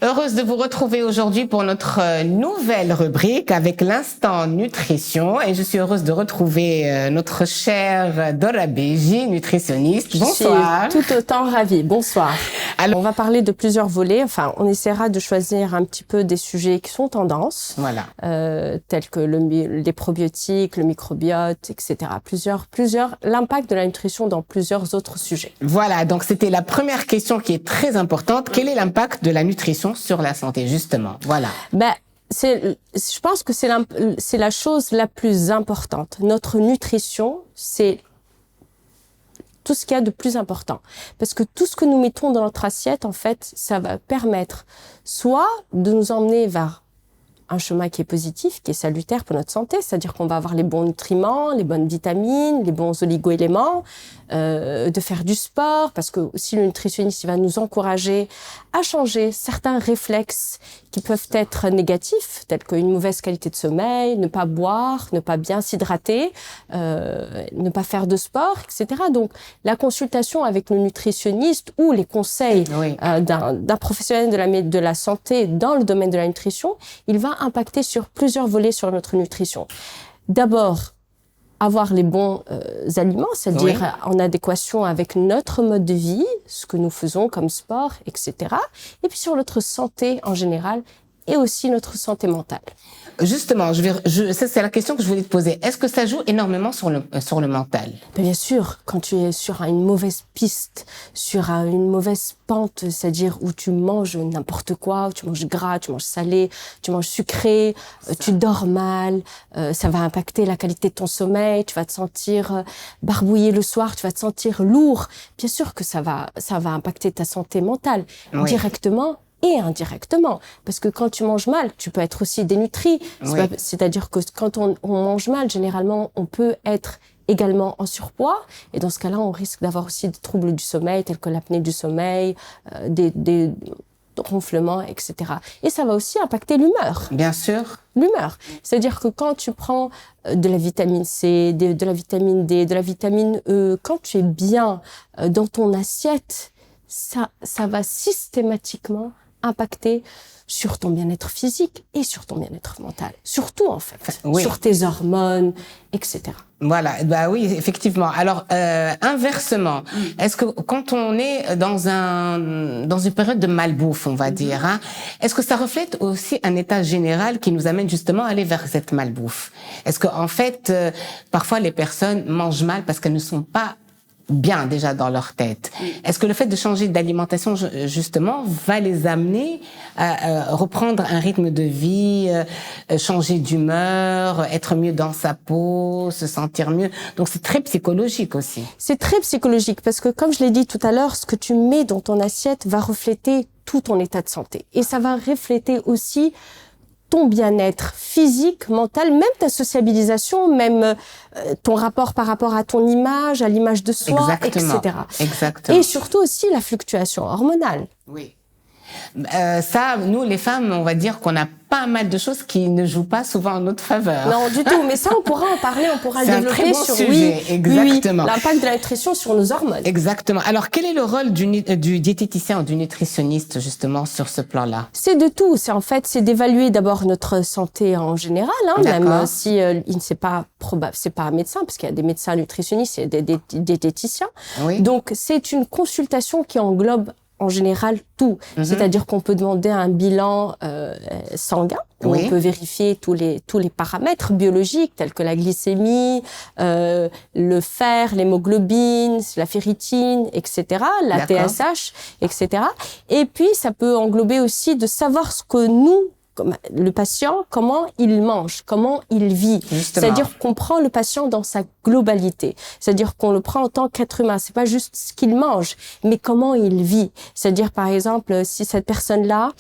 Heureuse de vous retrouver aujourd'hui pour notre nouvelle rubrique avec l'instant nutrition. Et je suis heureuse de retrouver notre chère Dora Beji, nutritionniste. Bonsoir. Je suis tout autant ravie. Bonsoir. Alors, on va parler de plusieurs volets. Enfin, on essaiera de choisir un petit peu des sujets qui sont tendances. Voilà. Tels que les probiotiques, le microbiote, etc. L'impact de la nutrition dans plusieurs autres sujets. Voilà. Donc, c'était la première question qui est très importante. Quel est l'impact de la nutrition sur la santé, justement? Voilà. Je pense que c'est la chose la plus importante. Notre nutrition, c'est tout ce qu'il y a de plus important. Parce que tout ce que nous mettons dans notre assiette, en fait, ça va permettre soit de nous emmener vers un chemin qui est positif, qui est salutaire pour notre santé, c'est-à-dire qu'on va avoir les bons nutriments, les bonnes vitamines, les bons oligo-éléments, de faire du sport, parce que aussi le nutritionniste il va nous encourager à changer certains réflexes qui peuvent être négatifs, tels qu'une mauvaise qualité de sommeil, ne pas boire, ne pas bien s'hydrater, ne pas faire de sport, etc. Donc la consultation avec le nutritionniste ou les conseils d'un professionnel de la santé dans le domaine de la nutrition, il va impacter sur plusieurs volets sur notre nutrition. D'abord, avoir les bons aliments, c'est-à-dire en adéquation avec notre mode de vie, ce que nous faisons comme sport, etc. Et puis sur notre santé en général et aussi notre santé mentale. Justement, ça c'est la question que je voulais te poser. Est-ce que ça joue énormément sur le mental? Bien sûr, quand tu es sur une mauvaise piste, sur une mauvaise pente, c'est-à-dire où tu manges n'importe quoi, où tu manges gras, tu manges salé, tu manges sucré, tu dors mal, ça va impacter la qualité de ton sommeil, tu vas te sentir barbouillé le soir, tu vas te sentir lourd. Bien sûr que ça va impacter ta santé mentale directement et indirectement. Parce que quand tu manges mal, tu peux être aussi dénutri. C'est-à-dire que quand on mange mal, généralement, on peut être également en surpoids. Et dans ce cas-là, on risque d'avoir aussi des troubles du sommeil, tels que l'apnée du sommeil, des ronflements, etc. Et ça va aussi impacter l'humeur. Bien sûr. L'humeur. C'est-à-dire que quand tu prends de la vitamine C, de la vitamine D, de la vitamine E, quand tu es bien dans ton assiette, ça va systématiquement impacter sur ton bien-être physique et sur ton bien-être mental. Surtout, en fait. Sur tes hormones, etc. Voilà. Bah oui, effectivement. Alors, inversement, est-ce que quand on est dans une période de malbouffe, on va dire, est-ce que ça reflète aussi un état général qui nous amène justement à aller vers cette malbouffe? Est-ce que, en fait, parfois les personnes mangent mal parce qu'elles ne sont pas bien déjà dans leur tête. Est-ce que le fait de changer d'alimentation justement va les amener à reprendre un rythme de vie, changer d'humeur, être mieux dans sa peau, se sentir mieux? Donc c'est très psychologique aussi. C'est très psychologique parce que comme je l'ai dit tout à l'heure, ce que tu mets dans ton assiette va refléter tout ton état de santé et ça va refléter aussi ton bien-être physique, mental, même ta sociabilisation, même ton rapport par rapport à ton image, à l'image de soi, etc. Exactement. Et surtout aussi la fluctuation hormonale. Oui. Ça, nous, les femmes, on va dire qu'on a pas mal de choses qui ne jouent pas souvent en notre faveur. Non, du tout. Mais ça, on pourra en parler, on pourra le développer un très bon sujet. Exactement. L'impact de la nutrition sur nos hormones. Exactement. Alors, quel est le rôle du diététicien ou du nutritionniste, justement, sur ce plan-là? C'est de tout. C'est d'évaluer d'abord notre santé en général, même si c'est pas un médecin, parce qu'il y a des médecins nutritionnistes et des diététiciens. Oui. Donc, c'est une consultation qui englobe en général tout. C'est-à-dire qu'on peut demander un bilan sanguin, où on peut vérifier tous les paramètres biologiques, tels que la glycémie, le fer, l'hémoglobine, la ferritine, etc., la TSH, etc. Et puis, ça peut englober aussi de savoir ce que nous, comme le patient, comment il mange, comment il vit. Justement. C'est-à-dire qu'on prend le patient dans sa globalité. C'est-à-dire qu'on le prend en tant qu'être humain. C'est pas juste ce qu'il mange, mais comment il vit. C'est-à-dire, par exemple, si cette personne-là,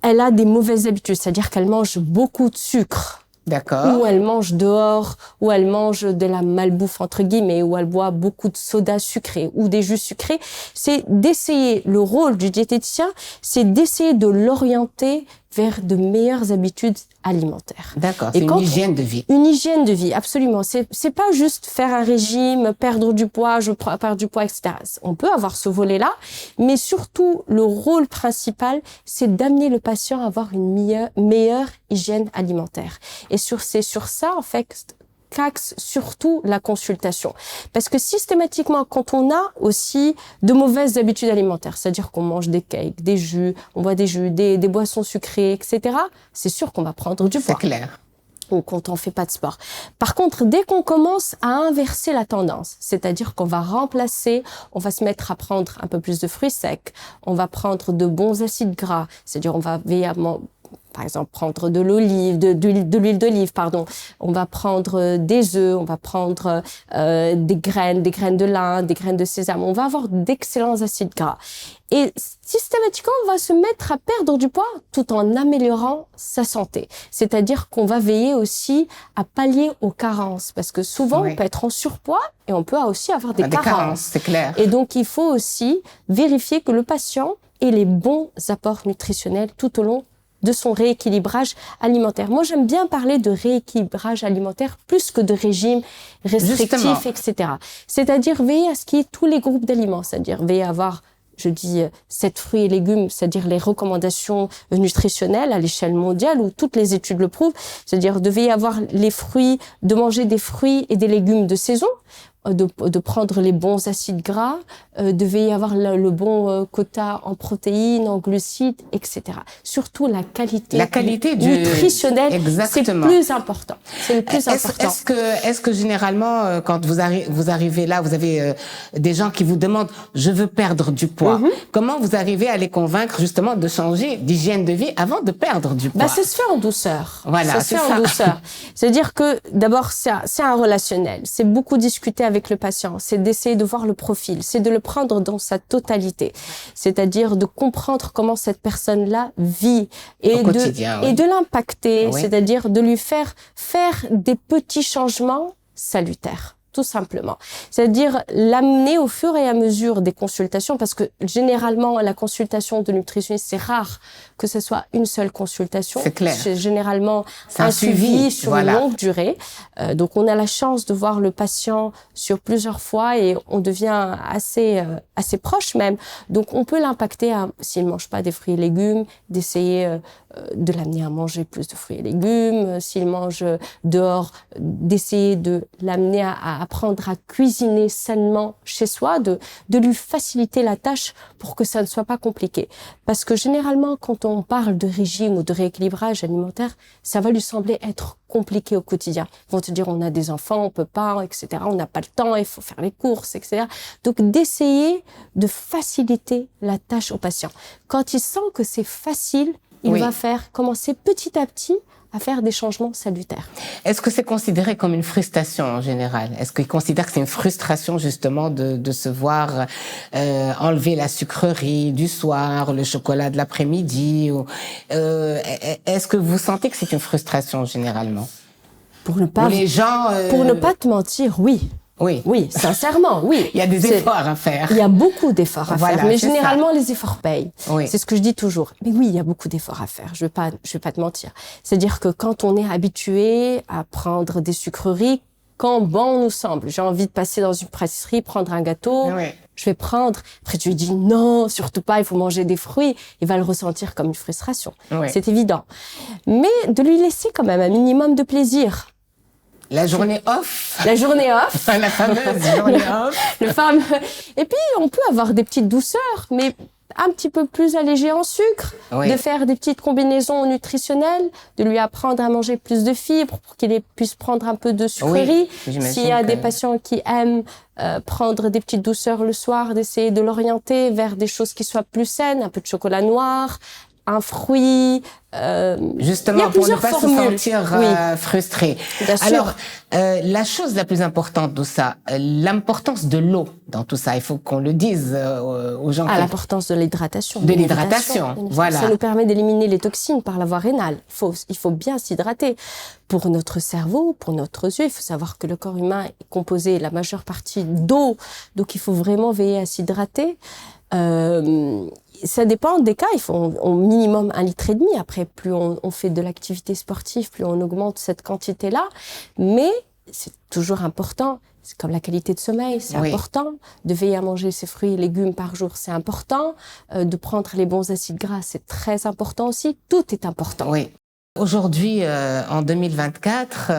elle a des mauvaises habitudes, c'est-à-dire qu'elle mange beaucoup de sucre. D'accord. Ou elle mange dehors, ou elle mange de la malbouffe, entre guillemets, ou elle boit beaucoup de soda sucré, ou des jus sucrés. C'est d'essayer, le rôle du diététicien, c'est d'essayer de l'orienter vers de meilleures habitudes alimentaires. D'accord, c'est une hygiène de vie. Une hygiène de vie, absolument. C'est pas juste faire un régime, perdre du poids, je perds du poids, etc. On peut avoir ce volet-là, mais surtout, le rôle principal, c'est d'amener le patient à avoir une meilleure hygiène alimentaire. Et c'est sur ça, en fait, qu'axe surtout la consultation. Parce que systématiquement, quand on a aussi de mauvaises habitudes alimentaires, c'est-à-dire qu'on mange des cakes, des jus, on boit des jus, des boissons sucrées, etc., c'est sûr qu'on va prendre du poids. C'est clair. Ou quand on fait pas de sport. Par contre, dès qu'on commence à inverser la tendance, c'est-à-dire qu'on va remplacer, on va se mettre à prendre un peu plus de fruits secs, on va prendre de bons acides gras, c'est-à-dire on va veiller à par exemple, prendre de l'huile d'olive, pardon. On va prendre des œufs, on va prendre des graines de lin, des graines de sésame. On va avoir d'excellents acides gras. Et systématiquement, on va se mettre à perdre du poids tout en améliorant sa santé. C'est-à-dire qu'on va veiller aussi à pallier aux carences. Parce que souvent, on peut être en surpoids et on peut aussi avoir des carences. C'est clair. Et donc, il faut aussi vérifier que le patient ait les bons apports nutritionnels tout au long de son rééquilibrage alimentaire. Moi, j'aime bien parler de rééquilibrage alimentaire plus que de régime restrictif, justement, etc. C'est-à-dire veiller à ce qu'il y ait tous les groupes d'aliments, c'est-à-dire veiller à avoir, je dis, 7 fruits et légumes, c'est-à-dire les recommandations nutritionnelles à l'échelle mondiale où toutes les études le prouvent, c'est-à-dire de veiller à avoir les fruits, de manger des fruits et des légumes de saison, de prendre les bons acides gras, de veiller à avoir le bon quota en protéines, en glucides, etc. Surtout la qualité nutritionnelle, c'est plus important. C'est le plus important. Est-ce que généralement, quand vous arrivez là, vous avez des gens qui vous demandent « je veux perdre du poids ». Comment vous arrivez à les convaincre justement de changer d'hygiène de vie avant de perdre du poids? Ça se fait en douceur. Voilà, ça se fait en douceur. C'est-à-dire que d'abord, c'est un relationnel. C'est beaucoup discuter avec le patient, c'est d'essayer de voir le profil, c'est de le prendre dans sa totalité, c'est-à-dire de comprendre comment cette personne-là vit et de l'impacter, c'est-à-dire de lui faire des petits changements salutaires. Tout simplement. C'est-à-dire l'amener au fur et à mesure des consultations, parce que généralement, la consultation de nutritionniste, c'est rare que ce soit une seule consultation. C'est clair. C'est généralement un suivi sur une longue durée. Donc, on a la chance de voir le patient sur plusieurs fois et on devient assez proche même. Donc, on peut l'impacter s'il mange pas des fruits et légumes, d'essayer de l'amener à manger plus de fruits et légumes. S'il mange dehors, d'essayer de l'amener à apprendre à cuisiner sainement chez soi, de lui faciliter la tâche pour que ça ne soit pas compliqué. Parce que généralement, quand on parle de régime ou de rééquilibrage alimentaire, ça va lui sembler être compliqué au quotidien. Ils vont te dire, on a des enfants, on peut pas, etc. On n'a pas le temps, il faut faire les courses, etc. Donc, d'essayer de faciliter la tâche au patient. Quand il sent que c'est facile, il va commencer petit à petit à faire des changements salutaires. Est-ce que c'est considéré comme une frustration en général? Est-ce qu'ils considèrent que c'est une frustration justement de se voir enlever la sucrerie du soir, le chocolat de l'après-midi est-ce que vous sentez que c'est une frustration généralement? Pour ne pas te mentir, oui. Oui, sincèrement, oui. Il y a des efforts à faire. Il y a beaucoup d'efforts à faire, mais généralement les efforts payent. Oui. C'est ce que je dis toujours. Mais oui, il y a beaucoup d'efforts à faire. Je vais pas te mentir. C'est-à-dire que quand on est habitué à prendre des sucreries, quand bon nous semble, j'ai envie de passer dans une pâtisserie, prendre un gâteau, je vais prendre. Après, tu lui dis non, surtout pas, il faut manger des fruits. Il va le ressentir comme une frustration. C'est évident. Mais de lui laisser quand même un minimum de plaisir. La journée off. La journée off. La fameuse journée off. Le fameux. Et puis, on peut avoir des petites douceurs, mais un petit peu plus allégées en sucre. De faire des petites combinaisons nutritionnelles, de lui apprendre à manger plus de fibres pour qu'il puisse prendre un peu de sucrerie. S'il y a des patients qui aiment prendre des petites douceurs le soir, d'essayer de l'orienter vers des choses qui soient plus saines, un peu de chocolat noir, un fruit. Justement, pour ne pas se sentir frustré. Bien sûr. Alors, la chose la plus importante de ça, l'importance de l'eau dans tout ça, il faut qu'on le dise aux gens. L'importance de l'hydratation. De l'hydratation, voilà. Ça nous permet d'éliminer les toxines par la voie rénale. Il faut bien s'hydrater. Pour notre cerveau, pour notre yeux, il faut savoir que le corps humain est composé la majeure partie d'eau, donc il faut vraiment veiller à s'hydrater. Ça dépend des cas. Il faut au minimum 1,5 litre. Après, plus on fait de l'activité sportive, plus on augmente cette quantité-là. Mais c'est toujours important. C'est comme la qualité de sommeil, c'est important. De veiller à manger ses fruits et légumes par jour, c'est important. De prendre les bons acides gras, c'est très important aussi. Tout est important. Oui. Aujourd'hui, en 2024,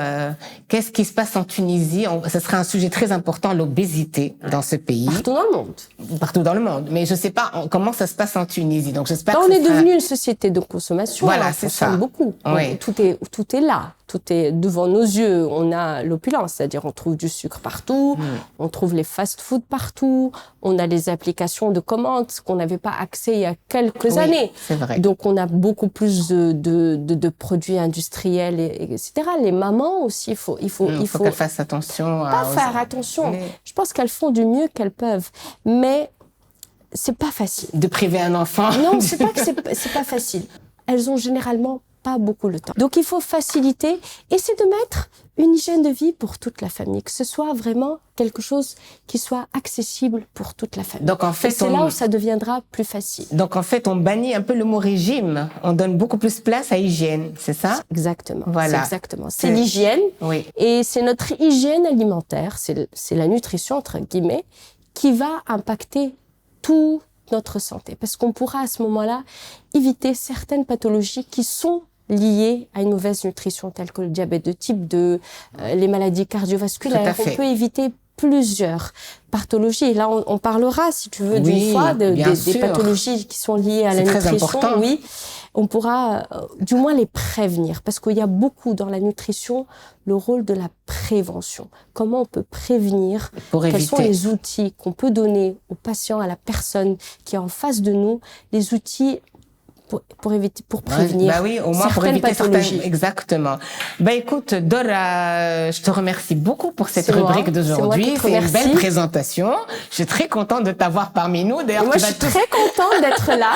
qu'est-ce qui se passe en Tunisie? Ce sera un sujet très important, l'obésité dans ce pays. Partout dans le monde. Partout dans le monde. Mais je sais pas comment ça se passe en Tunisie. Donc j'espère que on est devenu une société de consommation. Voilà, c'est ça. Beaucoup. Oui. Tout est là. Tout est devant nos yeux. On a l'opulence, c'est-à-dire on trouve du sucre partout, on trouve les fast-food partout, on a les applications de commandes qu'on n'avait pas accès il y a quelques années. C'est vrai. Donc on a beaucoup plus de produits industriels, etc. Les mamans aussi, il faut qu'elles fassent attention. Faire attention. Je pense qu'elles font du mieux qu'elles peuvent, mais c'est pas facile. De priver un enfant. Non, c'est pas que c'est pas facile. Elles ont généralement pas beaucoup le temps. Donc il faut faciliter et c'est de mettre une hygiène de vie pour toute la famille, que ce soit vraiment quelque chose qui soit accessible pour toute la famille. Donc en fait, c'est là où ça deviendra plus facile. Donc en fait, on bannit un peu le mot régime, on donne beaucoup plus place à hygiène, c'est ça? Exactement. Voilà. C'est exactement. C'est l'hygiène et c'est notre hygiène alimentaire, c'est la nutrition entre guillemets qui va impacter toute notre santé, parce qu'on pourra à ce moment-là éviter certaines pathologies qui sont liées à une mauvaise nutrition, telles que le diabète de type 2, les maladies cardiovasculaires. On peut éviter plusieurs pathologies. Et là, on parlera, si tu veux, d'une fois des pathologies qui sont liées à la nutrition. Important. Oui, on pourra du moins les prévenir, parce qu'il y a beaucoup dans la nutrition le rôle de la prévention. Comment on peut prévenir? Quels sont les outils qu'on peut donner aux patients, à la personne qui est en face de nous, les outils pour éviter, pour prévenir au moins pour éviter pathologies. Exactement. Écoute, Dora, je te remercie beaucoup pour cette rubrique d'aujourd'hui. C'est une belle présentation. Je suis très contente de t'avoir parmi nous. D'ailleurs, moi, je suis très contente d'être là.